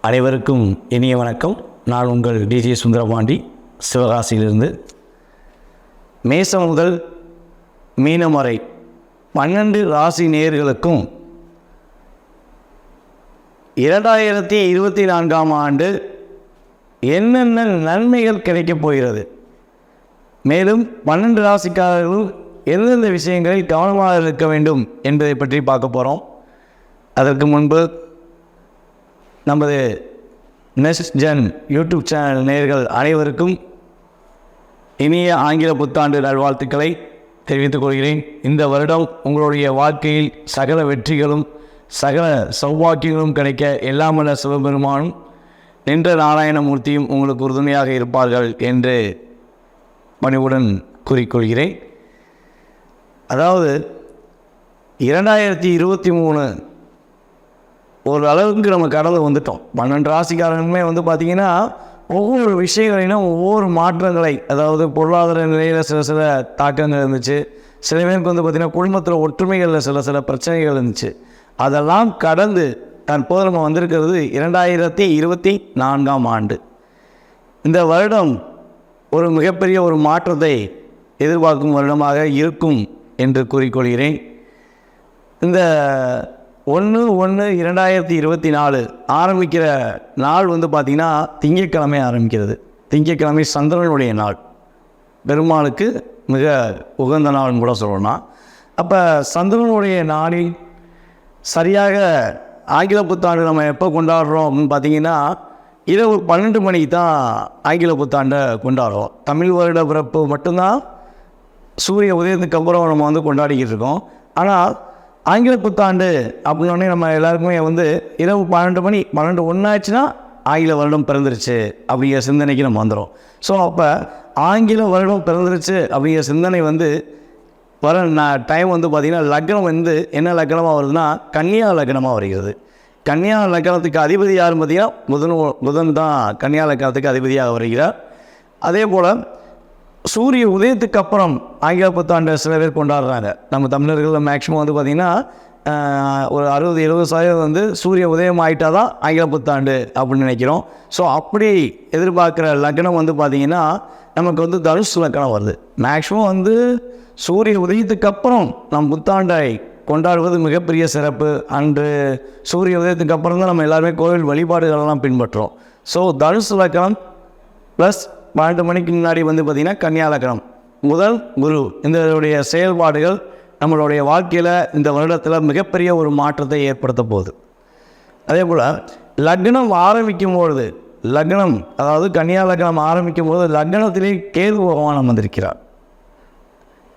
அனைவருக்கும் இனிய வணக்கம். நான் உங்கள் டிஜே சுந்தரபாண்டி, சிவகாசியிலிருந்து. மேசம் முதல் மீனம் வரை 12 ராசி நேயர்களுக்கும் 2024ஆம் ஆண்டு என்னென்ன நன்மைகள் கிடைக்கப் போகிறது, மேலும் 12 ராசிக்காரர்களும் எந்தெந்த விஷயங்களில் கவனமாக இருக்க வேண்டும் என்பதை பற்றி பார்க்க போகிறோம். அதற்கு முன்பு நமது நெக்ஸ்ட் ஜென் யூடியூப் சேனல் நேயர்கள் அனைவருக்கும் இனிய ஆங்கில புத்தாண்டு நல்வாழ்த்துக்களை தெரிவித்துக் கொள்கிறேன். இந்த வருடம் உங்களுடைய வாழ்க்கையில் சகல வெற்றிகளும் சகல சௌபாக்கியங்களும் கிடைக்க எல்லாமல்ல சிவபெருமானும் நின்ற நாராயணமூர்த்தியும் உங்களுக்கு உறுதுணையாக இருப்பார்கள் என்று பணிவுடன் கூறிக்கொள்கிறேன். அதாவது 2023 ஒரு அளவுக்கு நம்ம கடந்து வந்துட்டோம். 12 ராசிக்காரங்களுமே பார்த்திங்கன்னா ஒவ்வொரு விஷயங்களிலும் ஒவ்வொரு மாற்றங்களை, அதாவது பொருளாதார நிலையில் சில தாக்கங்கள் இருந்துச்சு. சில பேருக்கு பார்த்திங்கன்னா குடும்பத்தில் ஒற்றுமைகளில் சில பிரச்சனைகள் இருந்துச்சு. அதெல்லாம் கடந்து தற்போது நம்ம வந்திருக்கிறது 2024ஆம் ஆண்டு. இந்த வருடம் ஒரு மிகப்பெரிய ஒரு மாற்றத்தை எதிர்பார்க்கும் வருடமாக இருக்கும் என்று கூறிக்கொள்கிறேன். இந்த 1/1/2024 ஆரம்பிக்கிற நாள் பார்த்திங்கன்னா திங்கட்கிழமை ஆரம்பிக்கிறது. திங்கட்கிழமை சந்திரனுடைய நாள், பெருமாளுக்கு மிக உகந்த நாள்னு கூட சொல்லலாம். அப்போ சந்திரனுடைய நாளில் சரியாக ஆங்கில புத்தாண்டு நம்ம எப்போ கொண்டாடுறோம் அப்படின்னு பார்த்திங்கன்னா இரவு 12 மணிக்கு தான் ஆங்கில புத்தாண்டை கொண்டாடுறோம். தமிழ் வருட பிறப்பு மட்டும்தான் சூரிய உதயத்துக்கு அப்புறம் நம்ம கொண்டாடிக்கிட்டு இருக்கோம். ஆனால் ஆங்கில புத்தாண்டு அப்படின்னோடனே நம்ம எல்லாருக்குமே இரவு 12 மணி 12 ஆச்சுன்னா ஆங்கில வருடம் பிறந்துருச்சு அப்படிங்கிற சிந்தனைக்கு நம்ம வந்துடும். ஸோ அப்போ ஆங்கில வருடம் பிறந்துருச்சு அப்படிங்கிற சிந்தனை வர டைம் பார்த்திங்கன்னா லக்னம் என்ன லக்னமாக வருதுன்னா கன்னியா லக்னமாக வருகிறது. கன்னியா லக்னத்துக்கு அதிபதி யாரும் பார்த்திங்கன்னா புதன் தான் கன்னியா லக்னத்துக்கு அதிபதியாக வருகிறார். அதே போல் சூரிய உதயத்துக்கு அப்புறம் ஆங்கில புத்தாண்டை சில பேர் கொண்டாடுறாங்க. நம்ம தமிழர்கள் மேக்ஸிமம் பார்த்திங்கன்னா ஒரு 60-70% சூரிய உதயம் ஆகிட்டால் தான் ஆங்கில புத்தாண்டு அப்படின்னு நினைக்கிறோம். ஸோ அப்படி எதிர்பார்க்குற லக்னம் பார்த்திங்கன்னா நமக்கு தனுசு லக்னம் வருது. மேக்ஸிமம் சூரிய உதயத்துக்கு அப்புறம் நம் புத்தாண்டை கொண்டாடுவது மிகப்பெரிய சிறப்பு. அன்று சூரிய உதயத்துக்கு அப்புறம் தான் நம்ம எல்லாருமே கோவில் வழிபாடுகளெல்லாம் பின்பற்றுறோம். ஸோ தனுசு லக்னம் ப்ளஸ் 12 மணிக்கு முன்னாடி பார்த்திங்கன்னா கன்னியா லக்னம், முதல் குரு, இதனுடைய செயல்பாடுகள் நம்மளுடைய வாழ்க்கையில் இந்த வருடத்தில் மிகப்பெரிய ஒரு மாற்றத்தை ஏற்படுத்த போகுது. அதே போல் லக்னம் ஆரம்பிக்கும் பொழுது லக்னம், அதாவது கன்னியா லக்னம் ஆரம்பிக்கும் போது லக்னத்திலே கேது பகவான் வந்திருக்கிறார்.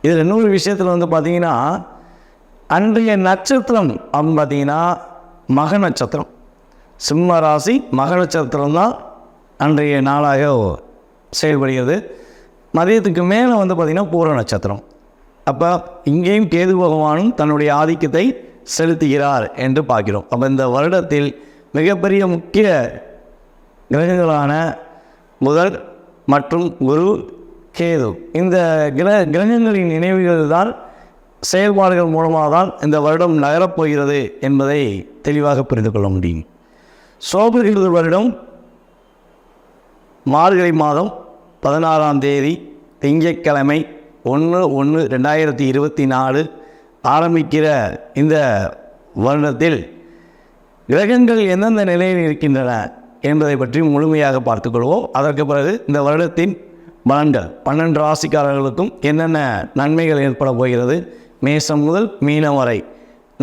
இதில் இன்னொரு விஷயத்தில் பார்த்திங்கன்னா அன்றைய நட்சத்திரம் அப்படின்னு பார்த்திங்கன்னா மக நட்சத்திரம். சிம்ம ராசி மக நட்சத்திரம் தான் அன்றைய நாளாக செயல்படுகிறது. மதியத்துக்கு மேலே பார்த்திங்கன்னா பூர நட்சத்திரம். அப்போ இங்கேயும் கேது பகவானும் தன்னுடைய ஆதிக்கத்தை செலுத்துகிறார் என்று பார்க்கிறோம். அப்போ இந்த வருடத்தில் மிகப்பெரிய முக்கிய கிரகங்களான புதன் மற்றும் குரு, கேது, இந்த கிரகங்களின் நினைவுகள் தான் செயல்பாடுகள் மூலமாக தான் இந்த வருடம் நகரப்போகிறது என்பதை தெளிவாக புரிந்து கொள்ள முடியும். சோபகிருது வருடம் மார்கழி மாதம் 16ஆம் தேதி திங்கட்கிழமை 1/1/2024 ஆரம்பிக்கிற இந்த வருடத்தில் கிரகங்கள் எந்தெந்த நிலையில் இருக்கின்றன என்பதை பற்றி முழுமையாக பார்த்துக்கொள்வோம். அதற்கு பிறகு இந்த வருடத்தின் பலன்கள் 12 ராசிக்காரர்களுக்கும் என்னென்ன நன்மைகள் ஏற்பட போகிறது, மேசம் முதல் மீனம் வரை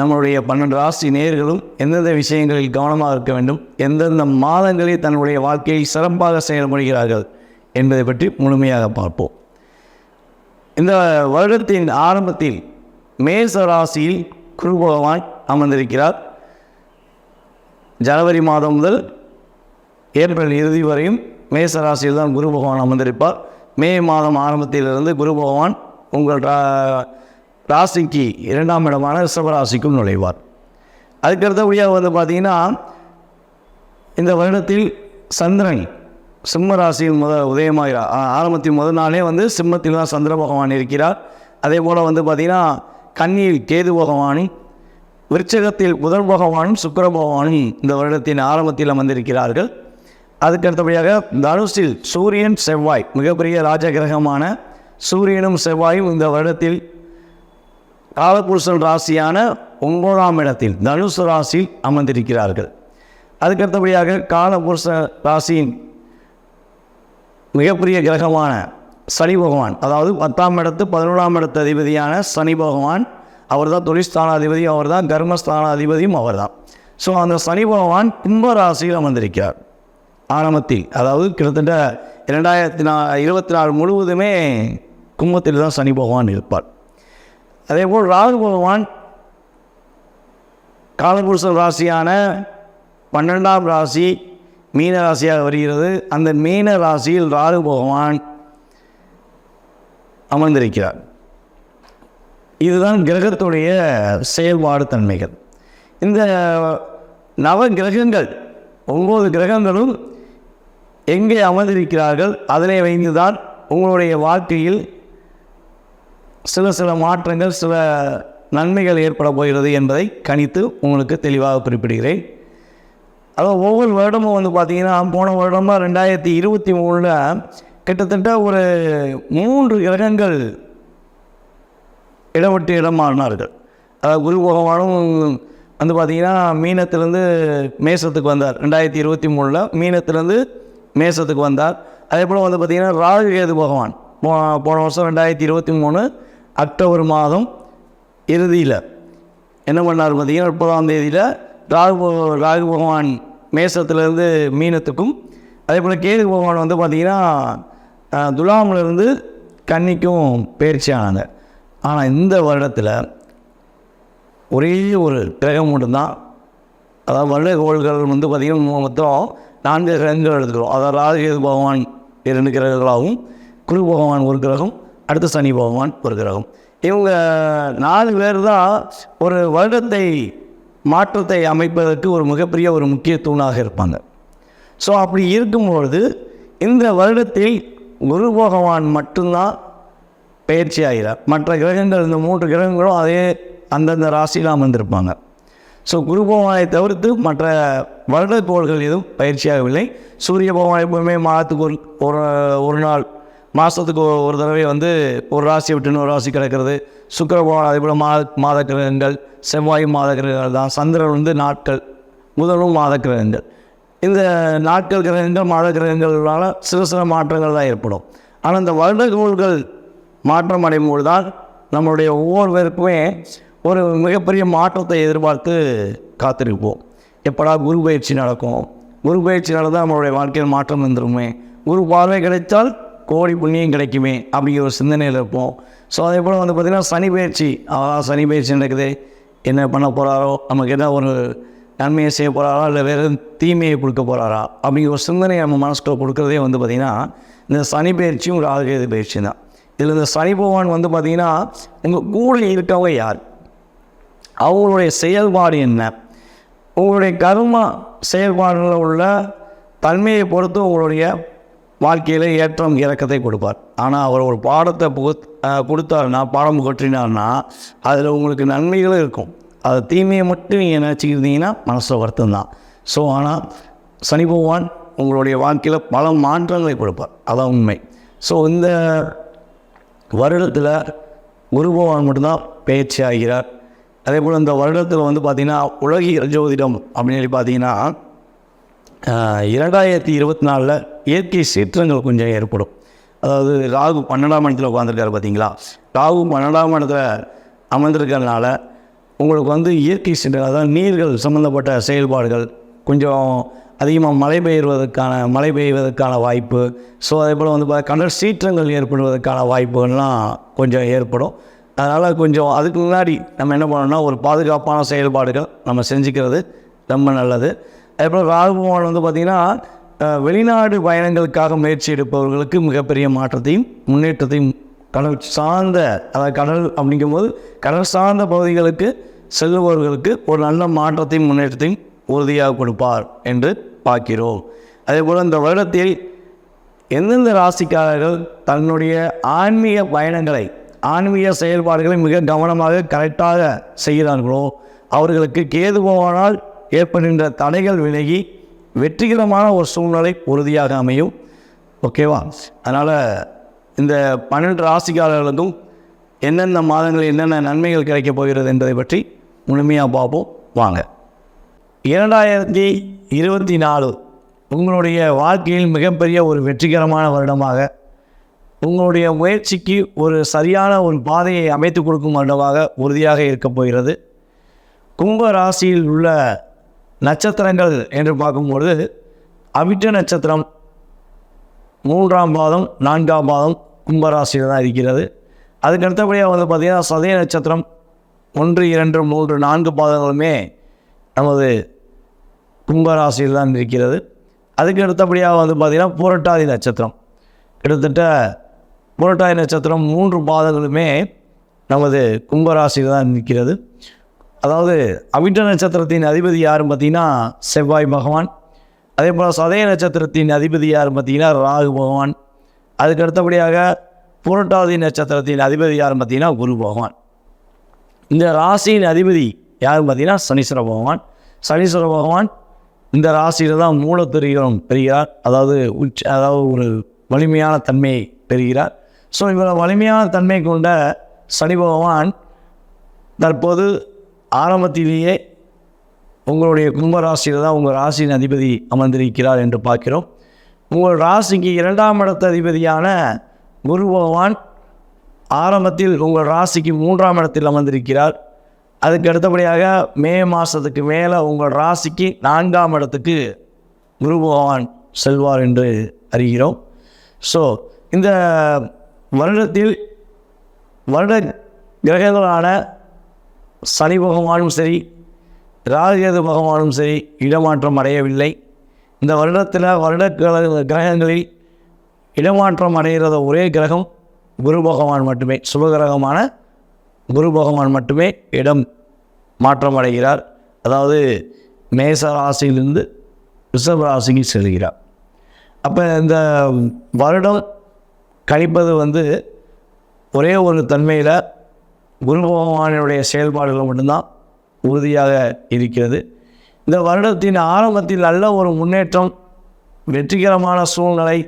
நம்மளுடைய 12 ராசி நேயர்களும் எந்தெந்த விஷயங்களில் கவனமாக இருக்க வேண்டும், எந்தெந்த மாதங்களில் தன்னுடைய வாழ்க்கையை சிறப்பாக செயல்படுகிறார்கள் என்பதை பற்றி முழுமையாக பார்ப்போம். இந்த வருடத்தின் ஆரம்பத்தில் மேச ராசியில் குரு பகவான் அமர்ந்திருக்கிறார். ஜனவரி மாதம் முதல் ஏப்ரல் இறுதி வரையும் மேச ராசியில் தான் குரு பகவான் அமர்ந்திருப்பார். மே மாதம் ஆரம்பத்திலிருந்து குரு பகவான் உங்கள் ராசிக்கு 2ஆம் இடமான ரிஷபராசிக்கும் நுழைவார். அதுக்கடுத்தபடியாக பார்த்திங்கன்னா இந்த வருடத்தில் சந்திரன் சிம்ம ராசியில் உதயமாகிறார். ஆரம்பத்தின் முதல் நாளே சிம்மத்தில் தான் சந்திர பகவான் இருக்கிறார். அதே போல் பார்த்திங்கன்னா கன்னியில் கேது பகவானும் விருச்சகத்தில் புதன் பகவானும் சுக்கிர பகவானும் இந்த வருடத்தின் ஆரம்பத்தில் அமர்ந்திருக்கிறார்கள். அதுக்கடுத்தபடியாக தனுசில் சூரியன் செவ்வாய், மிகப்பெரிய ராஜ கிரகமான சூரியனும் செவ்வாயும் இந்த வருடத்தில் காலபுருஷன் ராசியான 9ஆம் இடத்தில் தனுசு ராசியில் அமர்ந்திருக்கிறார்கள். அதுக்கடுத்தபடியாக காலபுருஷ ராசியின் மிகப்பெரிய கிரகமான சனி பகவான், அதாவது 10ஆம் இடத்து 11ஆம் இடத்து அதிபதியான சனி பகவான், அவர் தான் தொழிற்ஸ்தானாதிபதி, அவர் தான் கர்மஸ்தானாதிபதியும் அவர் தான். ஸோ அந்த சனி பகவான் கும்ப ராசியில் அமர்ந்திருக்கிறார் ஆரம்பத்தில். அதாவது கிட்டத்தட்ட 2024 முழுவதுமே கும்பத்தில் தான் சனி பகவான் இருப்பார். அதேபோல் ராகு பகவான் காலபுருஷ ராசியான 12ஆம் ராசி மீன ராசியாக வருகிறது. அந்த மீன ராசியில் ராகு பகவான் அமர்ந்திருக்கிறார். இதுதான் கிரகத்துடைய செயல்பாடு தன்மைகள். இந்த நவ கிரகங்கள் 9 கிரகங்களும் எங்கே அமர்ந்திருக்கிறார்கள், அதனை வைத்துதான் உங்களுடைய வாழ்க்கையில் சில மாற்றங்கள், சில நன்மைகள் ஏற்பட போகிறது என்பதை கணித்து உங்களுக்கு தெளிவாக குறிப்பிடுகிறேன். அதாவது ஒவ்வொரு வருடமும் பார்த்திங்கன்னா, போன வருடமாக 2023 கிட்டத்தட்ட ஒரு 3 கிரகங்கள் இடவிட்டு இடம் மாறினார்கள். அதாவது குரு பகவானும் பார்த்திங்கன்னா மீனத்திலேருந்து மேசத்துக்கு வந்தார். 2023 மீனத்திலேருந்து மேசத்துக்கு வந்தார். அதே போல் பார்த்திங்கன்னா ராகு கேது பகவான் போன வருஷம் 2023 அக்டோபர் மாதம் இறுதியில் என்ன பண்ணார் பார்த்திங்கன்னா 30ஆம் தேதியில் ராகு பகவான் மேசத்திலேருந்து மீனத்துக்கும், அதே போல் கேது பகவான் பார்த்திங்கன்னா துலாமிலிருந்து கன்னிக்கும் பயிற்சி ஆனாங்க. ஆனால் இந்த வருடத்தில் ஒரே ஒரு கிரகம் மட்டும்தான், அதாவது வருட கோள்கள் பார்த்திங்கன்னா மொத்தம் 4 கிரகங்கள் எடுத்துக்கிறோம். அதாவது ராகு கேது பகவான் 2 கிரகங்களாகவும், குரு பகவான் ஒரு கிரகம், அடுத்து சனி பகவான் ஒரு கிரகம். இவங்க 4 பேர் தான் ஒரு வருடத்தை மாற்றத்தை அமைப்பதற்கு ஒரு மிகப்பெரிய ஒரு முக்கிய தூணாக இருப்பாங்க. ஸோ அப்படி இருக்கும்பொழுது இந்த வருடத்தில் குரு பகவான் மட்டும்தான் பயிற்சி ஆகிறார். மற்ற கிரகங்கள், இந்த 3 கிரகங்களும் அதே அந்தந்த ராசியில் அமர்ந்திருப்பாங்க. ஸோ குரு பகவானை தவிர்த்து மற்ற வருட கோள்கள் எதுவும் பயிற்சியாகவில்லை. சூரிய பகவான் எப்பவுமே மாதத்துக்கு ஒரு நாள், மாதத்துக்கு ஒரு தடவை ஒரு ராசியை விட்டு இன்னொரு ராசி கிடக்கிறது. சுக்கிர பகவான் அதே போல் மாத கிரகங்கள், செவ்வாய் மாத கிரகங்கள் தான். சந்திரன் நாட்கள், புதனும் மாத கிரகங்கள். இந்த நாட்கள் கிரகங்கள் மாத கிரகங்களால் சில மாற்றங்கள் தான் ஏற்படும். ஆனால் இந்த வருட கோள்கள் மாற்றம் அடையும்போது தான் நம்மளுடைய ஒவ்வொருவருக்குமே ஒரு மிகப்பெரிய மாற்றத்தை எதிர்பார்த்து காத்திருப்போம். எப்படா குரு பயிற்சி நடக்கும், குரு பயிற்சி நடந்தால் நம்மளுடைய வாழ்க்கையில் மாற்றம் வந்துடுமே, குரு பார்வை கிடைத்தால் கோடி புண்ணியம் கிடைக்குமே அப்படிங்கிற ஒரு சிந்தனையில் இருப்போம். ஸோ அதே போல் பார்த்திங்கன்னா சனி பயிற்சி நடக்குது, என்ன பண்ண போகிறாரோ, நமக்கு என்ன ஒரு நன்மையை செய்ய போகிறாரா இல்லை வேறு தீமையை கொடுக்க போகிறாரா அப்படிங்கிற ஒரு சிந்தனையை நம்ம மனசுக்குள்ள கொடுக்குறதே பார்த்திங்கன்னா இந்த சனி பயிற்சியும் ராகு கேது பயிற்சி தான். இதில் இந்த சனி பகவான் பார்த்திங்கன்னா உங்கள் கூட இருக்கவங்க யார், அவங்களுடைய செயல்பாடு என்ன, உங்களுடைய கர்மா செயல்பாடுகளில் உள்ள தன்மையை பொறுத்து உங்களுடைய வாழ்க்கையில் ஏற்றம் இறக்கத்தை கொடுப்பார். ஆனால் அவர் ஒரு பாடத்தை கொடுத்தாருன்னா, பாடம் புகற்றினார்னா அதில் உங்களுக்கு நன்மைகளும் இருக்கும். அது தீமையை மட்டும் நீங்கள் நினச்சிக்கிட்டீங்கன்னா மனசில் வருத்தம் தான். ஸோ ஆனால் சனி பகவான் உங்களுடைய வாழ்க்கையில் பல மாற்றங்களை கொடுப்பார், அதான் உண்மை. ஸோ இந்த வருடத்தில் குரு பகவான் மட்டும்தான் பயிற்சி ஆகிறார். அதே போல் இந்த வருடத்தில் பார்த்திங்கன்னா உலகியல் ஜோதிடம் அப்படின்னு பார்த்தீங்கன்னா 2024 இயற்கை சீற்றங்கள் கொஞ்சம் ஏற்படும். அதாவது ராகு 12ஆம் இடத்துல உட்காந்துருக்காரு பார்த்தீங்களா, ராகு 12ஆம் இடத்துல அமர்ந்திருக்கிறதுனால உங்களுக்கு இயற்கை சீற்றங்கள், அதாவது நீர்கள் சம்மந்தப்பட்ட செயல்பாடுகள் கொஞ்சம் அதிகமாக மழை பெய்வதற்கான வாய்ப்பு. ஸோ அதே போல் கடல் சீற்றங்கள் ஏற்படுவதற்கான வாய்ப்புகள்லாம் கொஞ்சம் ஏற்படும். அதனால் கொஞ்சம் அதுக்கு முன்னாடி நம்ம என்ன பண்ணணும்னா ஒரு பாதுகாப்பான செயல்பாடுகள் நம்ம செஞ்சுக்கிறது ரொம்ப நல்லது. அதே போல் ராகு பகவான் பார்த்திங்கன்னா வெளிநாடு பயணங்களுக்காக முயற்சி எடுப்பவர்களுக்கு மிகப்பெரிய மாற்றத்தையும் முன்னேற்றத்தையும், கடல் சார்ந்த, அதாவது கடல் அப்படிங்கும்போது கடல் சார்ந்த பகுதிகளுக்கு செல்லுபவர்களுக்கு ஒரு நல்ல மாற்றத்தையும் முன்னேற்றத்தையும் உறுதியாக கொடுப்பார் என்று பார்க்கிறோம். அதே போல் இந்த வருடத்தில் எந்தெந்த ராசிக்காரர்கள் தன்னுடைய ஆன்மீக பயணங்களை, ஆன்மீக செயல்பாடுகளை மிக கவனமாக கரெக்டாக செய்கிறார்களோ அவர்களுக்கு கேது பகவானால் ஏற்படுகின்ற தடைகள் விலகி வெற்றிகரமான ஒரு சூழ்நிலை உறுதியாக அமையும். ஓகேவா? அதனால் இந்த 12 ராசிக்காரர்களுக்கும் எந்தெந்த மாதங்களில் என்னென்ன நன்மைகள் கிடைக்கப் போகிறது என்பதை பற்றி முழுமையாக பார்ப்போம் வாங்க. 2024 உங்களுடைய வாழ்க்கையில் மிகப்பெரிய ஒரு வெற்றிகரமான வருடமாக, உங்களுடைய முயற்சிக்கு ஒரு சரியான ஒரு பாதையை அமைத்து கொடுக்கும் வருடமாக உறுதியாக இருக்கப் போகிறது. கும்ப ராசியில் உள்ள நட்சத்திரங்கள் என்று பார்க்கும்பொழுது அவிட்ட நட்சத்திரம் 3ஆம் பாதம் 4ஆம் பாதம் கும்பராசியில் தான் இருக்கிறது. அதுக்கு அடுத்தபடியாக பார்த்திங்கன்னா சதய நட்சத்திரம் 1, 2, 3, 4 பாதங்களுமே நமது கும்பராசியில் தான் இருக்கிறது. அதுக்கு அடுத்தபடியாக பார்த்திங்கன்னா புரட்டாதி நட்சத்திரம், கிட்டத்தட்ட புரட்டாதி நட்சத்திரம் 3 பாதங்களுமே நமது கும்பராசியில் தான் இருக்கிறது. அதாவது அவிட்ட நட்சத்திரத்தின் அதிபதி யாருன்னு பார்த்திங்கன்னா செவ்வாய் பகவான். அதே போல் சதய நட்சத்திரத்தின் அதிபதி யாருன்னு பார்த்திங்கன்னா ராகு பகவான். அதுக்கு அடுத்தபடியாக புரட்டாதி நட்சத்திரத்தின் அதிபதி யாருன்னு பார்த்திங்கன்னா குரு பகவான். இந்த ராசியின் அதிபதி யாருன்னு பார்த்திங்கன்னா சனீஸ்வர பகவான். சனீஸ்வர பகவான் இந்த ராசியில் தான் மூலத்திரிகம் பெறுகிறார், அதாவது ஒரு வலிமையான தன்மையை பெறுகிறார். ஸோ இவ்வளோ வலிமையான தன்மை கொண்ட சனி பகவான் தற்போது ஆரம்பத்திலேயே உங்களுடைய கும்பராசியில் தான் உங்கள் ராசியின் அதிபதி அமர்ந்திருக்கிறார் என்று பார்க்கிறோம். உங்கள் ராசிக்கு 2ஆம் இடத்து அதிபதியான குரு பகவான் ஆரம்பத்தில் உங்கள் ராசிக்கு 3ஆம் இடத்தில் அமர்ந்திருக்கிறார். அதுக்கு அடுத்தபடியாக மே மாதத்துக்கு மேலே உங்கள் ராசிக்கு 4ஆம் இடத்துக்கு குரு பகவான் செல்வார் என்று அறிகிறோம். ஸோ இந்த வருடத்தில் வருட கிரகங்களான சனி பகவானும் சரி ராகுகேது பகவானும் சரி இடமாற்றம் அடையவில்லை. இந்த வருடத்தில் வருட கிரகங்களில் இடமாற்றம் அடைகிறத ஒரே கிரகம் குரு பகவான் மட்டுமே. சுபகிரகமான குரு பகவான் மட்டுமே இடம் மாற்றம் அடைகிறார். அதாவது மேச ராசியிலிருந்து ரிஷப ராசிக்கு செல்கிறார். அப்போ இந்த வருடம் கணிப்பது ஒரே ஒரு தன்மையில் குரு பகவானுடைய செயல்பாடுகள் மட்டும்தான் உறுதியாக இருக்கிறது. இந்த வருடத்தின் ஆரம்பத்தில் நல்ல ஒரு முன்னேற்றம், வெற்றிகரமான சூழ்நிலை,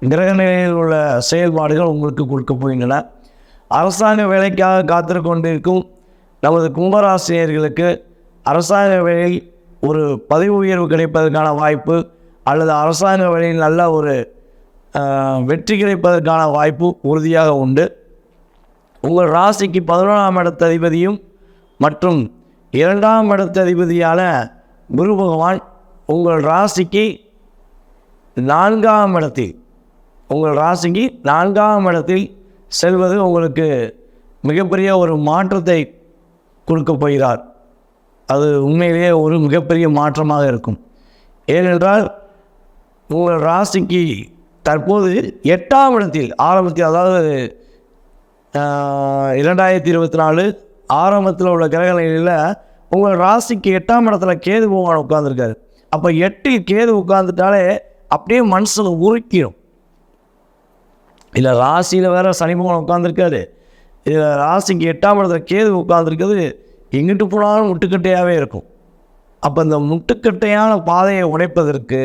கிரக நிலையில் உள்ள செயல்பாடுகள் உங்களுக்கு கொடுக்க போகின்றன. அரசாங்க வேலைக்காக காத்து கொண்டிருக்கும் நமது கும்பராசினியர்களுக்கு அரசாங்க வேலையில் ஒரு பதவி உயர்வு கிடைப்பதற்கான வாய்ப்பு அல்லது அரசாங்க வேலையில் நல்ல ஒரு வெற்றி கிடைப்பதற்கான வாய்ப்பு உறுதியாக உண்டு. உங்கள் ராசிக்கு 11ஆம் இடத்து அதிபதியும் மற்றும் 2ஆம் இடத்து அதிபதியான குரு பகவான் உங்கள் ராசிக்கு 4ஆம் இடத்தில் செல்வது உங்களுக்கு மிகப்பெரிய ஒரு மாற்றத்தை கொடுக்க போகிறார். அது உண்மையிலேயே ஒரு மிகப்பெரிய மாற்றமாக இருக்கும். ஏனென்றால் உங்கள் ராசிக்கு தற்போது 8ஆம் இடத்தில் ஆரம்பத்தில், அதாவது 2024 ஆரம்பத்தில் உள்ள கிரகநிலையில் உங்கள் ராசிக்கு 8ஆம் இடத்துல கேது பகவான் உட்கார்ந்துருக்காரு. அப்போ 8 கேது உட்கார்ந்துட்டாலே அப்படியே மனசில் உருக்கிடும். இல்லை ராசியில் வேறு சனி பகவான் உட்கார்ந்துருக்காரு, இதில் ராசிக்கு 8ஆம் இடத்துல கேது உட்கார்ந்துருக்கிறது எங்கிட்டு போனாலும் முட்டுக்கட்டையாகவே இருக்கும். அப்போ இந்த முட்டுக்கட்டையான பாதையை உடைப்பதற்கு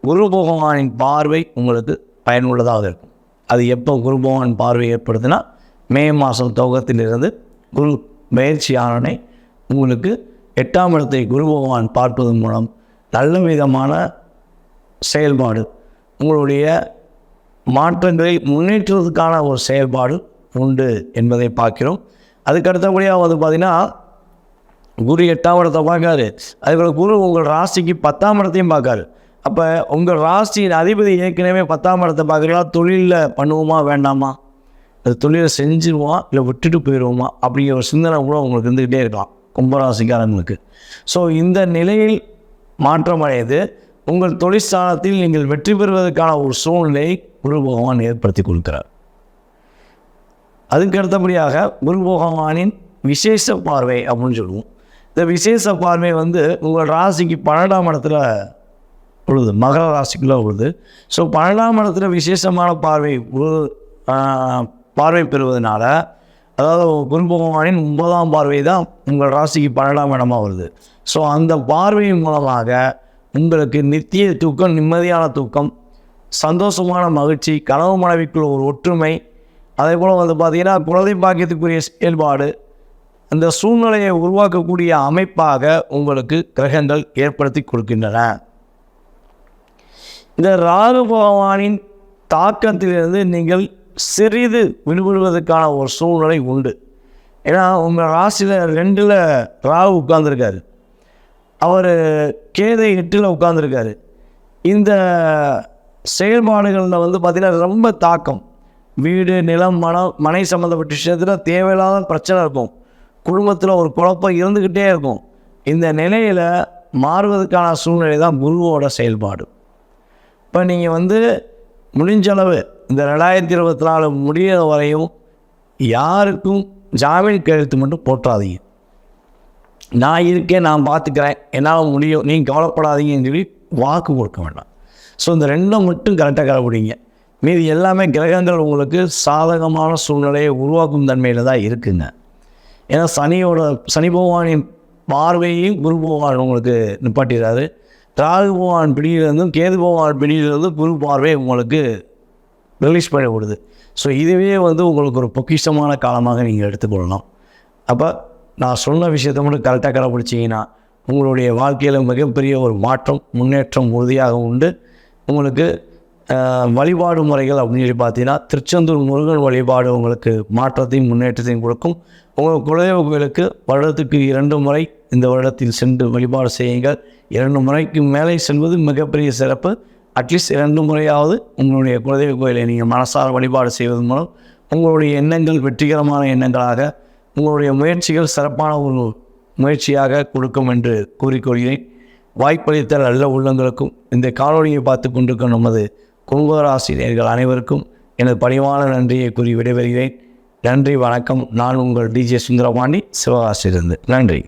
குரு பகவானின் பார்வை உங்களுக்கு பயனுள்ளதாக இருக்கும். அது எப்போ குரு பகவான் பார்வை ஏற்படுதுன்னா மே மாதம் துவக்கத்திலிருந்து குரு பயிற்சியானனை உங்களுக்கு 8ஆம் இடத்தை குரு பகவான் பார்ப்பதன் மூலம் நல்ல விதமான செயல்பாடு, உங்களுடைய மாற்றங்களை முன்னேற்றுவதற்கான ஒரு செயல்பாடு உண்டு என்பதை பார்க்கிறோம். அதுக்கு அடுத்தபடியாக பார்த்திங்கன்னா குரு 8ஆம் இடத்தை பார்க்காரு, அதுபோல் குரு உங்கள் ராசிக்கு 10ஆம் இடத்தையும் பார்க்காரு. அப்போ உங்கள் ராசியின் அதிபதி ஏற்கனவே 10ஆம் இடத்தை பார்க்குறீங்களா, தொழிலில் பண்ணுவோமா வேண்டாமா, அது தொழிலை செஞ்சுருவோமா இல்லை விட்டுட்டு போயிடுவோமா அப்படிங்கிற ஒரு சிந்தனை கூட உங்களுக்கு இருந்துக்கிட்டே இருக்கலாம் கும்பராசிக்காரங்களுக்கு. ஸோ இந்த நிலையில் மாற்றமடைந்து உங்கள் தொழிற்சாலத்தில் நீங்கள் வெற்றி பெறுவதற்கான ஒரு சூழ்நிலையை குரு பகவான் ஏற்படுத்தி கொடுக்கிறார். அதுக்கு அடுத்தபடியாக குரு பகவானின் விசேஷ பார்வை அப்படின்னு சொல்லுவோம். இந்த விசேஷ பார்வை உங்கள் ராசிக்கு 12ஆம் இடத்துல உழுது, மகர ராசிக்குள்ளே உழுது. ஸோ 12ஆம் இடத்துல விசேஷமான பார்வை பெறுவதனால அதாவது குரு பகவானின் 9ஆம் பார்வை தான் உங்கள் ராசிக்கு 12ஆம் இடமா வருது. ஸோ அந்த பார்வையின் மூலமாக உங்களுக்கு நித்திய தூக்கம், நிம்மதியான தூக்கம், சந்தோஷமான மகிழ்ச்சி, கனவு மனைவிக்குள்ள ஒரு ஒற்றுமை, அதே போல் பார்த்திங்கன்னா குழந்தை பாக்கியத்துக்குரிய செயல்பாடு, அந்த சூழ்நிலையை உருவாக்கக்கூடிய அமைப்பாக உங்களுக்கு கிரகங்கள் ஏற்படுத்தி கொடுக்கின்றன. இந்த ராகு பகவானின் தாக்கத்திலிருந்து நீங்கள் சிறிது விடுபடுவதற்கான ஒரு சூழ்நிலை உண்டு. ஏன்னா உங்கள் ராசியில் 2ல் ராகு உட்கார்ந்துருக்காரு, அவர் கேது 8ல் உட்கார்ந்துருக்காரு. இந்த செயல்பாடுகளில் பார்த்திங்கன்னா ரொம்ப தாக்கம். வீடு, நிலம், மனை சம்மந்தப்பட்ட விஷயத்தில் தேவையில்லாத பிரச்சனை இருக்கும். குடும்பத்தில் ஒரு குழப்பம் இருந்துக்கிட்டே இருக்கும். இந்த நிலையில் மாறுவதற்கான சூழ்நிலை தான் குருவோட செயல்பாடு. இப்போ நீங்கள் முடிஞ்சளவு இந்த 2024 முடிகிற வரையும் யாருக்கும் ஜாமீன் கையெழுத்து மட்டும் போட்டுறாதீங்க. நான் இருக்கேன், நான் பார்த்துக்கிறேன், என்னால் முடியும், நீங்கள் கவலைப்படாதீங்கன்னு சொல்லி வாக்கு கொடுக்க வேண்டாம். ஸோ இந்த 2 மட்டும் கரெக்டாக கடைப்பிடிங்க. மீதி எல்லாமே கிரகங்கள் உங்களுக்கு சாதகமான சூழ்நிலையை உருவாக்கும் தன்மையில் தான் இருக்குங்க. ஏன்னா சனி பகவானின் பார்வையும் குரு பகவான் உங்களுக்கு நிப்பாட்டிடுறாரு. ராகு பகவான் பிடியிலிருந்தும் கேது பகவான் பிடியிலிருந்தும் குரு பார்வை உங்களுக்கு ரிலீஸ் பண்ணி விடுது. ஸோ இதுவே உங்களுக்கு ஒரு பொக்கிஷமான காலமாக நீங்கள் எடுத்துக்கொள்ளலாம். அப்போ நான் சொன்ன விஷயத்தை மட்டும் கரெக்டாக கடைப்பிடிச்சிங்கன்னா உங்களுடைய வாழ்க்கையில் மிகப்பெரிய ஒரு மாற்றம், முன்னேற்றம் உறுதியாக உண்டு. உங்களுக்கு வழிபாடு முறைகள் அப்படின்னு சொல்லி பார்த்தீங்கன்னா திருச்செந்தூர் முருகன் வழிபாடு உங்களுக்கு மாற்றத்தையும் முன்னேற்றத்தையும் கொடுக்கும். உங்கள் குலதெய்வ கோயிலுக்கு வருடத்துக்கு 2 முறை இந்த வருடத்தில் சென்று வழிபாடு செய்யுங்கள். 2 முறைக்கு மேலே செல்வது மிகப்பெரிய சிறப்பு. அட்லீஸ்ட் 2 முறையாவது உங்களுடைய குலதெய்வ கோயிலை நீங்கள் மனசார வழிபாடு செய்வதன் மூலம் உங்களுடைய எண்ணங்கள் வெற்றிகரமான எண்ணங்களாக, உங்களுடைய முயற்சிகள் சிறப்பான ஒரு முயற்சியாக கொடுக்கும் என்று கூறிக்கொள்கிறேன். வாய்ப்பளித்த நல்ல உள்ளங்களுக்கும் இந்த காணொலியை பார்த்து கொண்டிருக்கும் நமது கும்பராசி நேயர்கள் அனைவருக்கும் எனது பணிவான நன்றியை கூறி விடைபெறுகிறேன். நன்றி, வணக்கம். நான் உங்கள் DJ சுந்தரபாண்டி, சிவகாசியிலிருந்து. நன்றி.